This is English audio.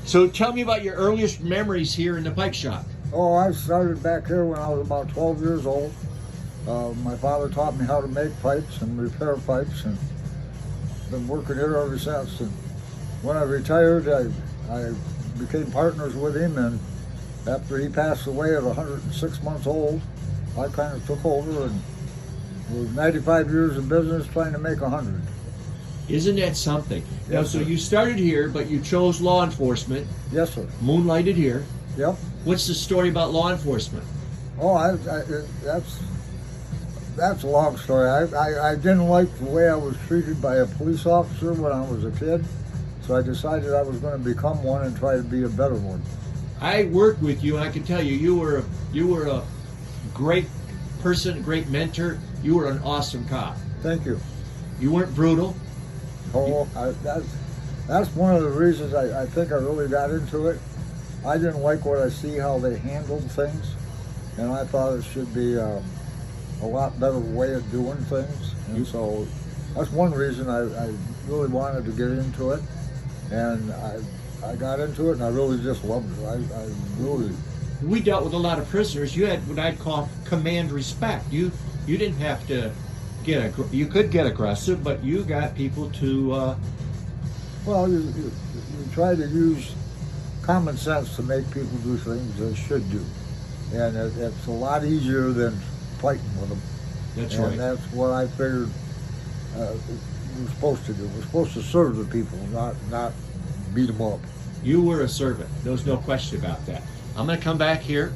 So tell me about your earliest memories here in the pipe shop. Oh, I started back here when I was about 12 years old. My father taught me how to make pipes and repair pipes, and been working here ever since. And when I retired, I became partners with him, and after he passed away at 106 months old, I kind of took over and was 95 years in business trying to make 100. Isn't that something? Now, Yes, so sir. you started here, but you chose law enforcement, Yes, sir. moonlighted here. Yep. What's the story about law enforcement? Oh, that's a long story. I didn't like the way I was treated by a police officer when I was a kid, so I decided I was going to become one and try to be a better one. I worked with you, and I can tell you, you were a great person, a great mentor. You were an awesome cop. Thank you. You weren't brutal. Oh, that's one of the reasons I think I really got into it. I didn't like what I see how they handled things, and I thought it should be a lot better way of doing things. And so that's one reason I really wanted to get into it, and I got into it, and I really just loved it. I really. We dealt with a lot of prisoners. You had what I'd call command respect. You didn't have to you could get aggressive, but you got people to. Well, you try to use common sense to make people do things they should do, and it's a lot easier than fighting with them. That's And right. that's what I figured we're supposed to do. We're supposed to serve the people, not beat them up. You were a servant. There's no question about that. I'm going to come back here.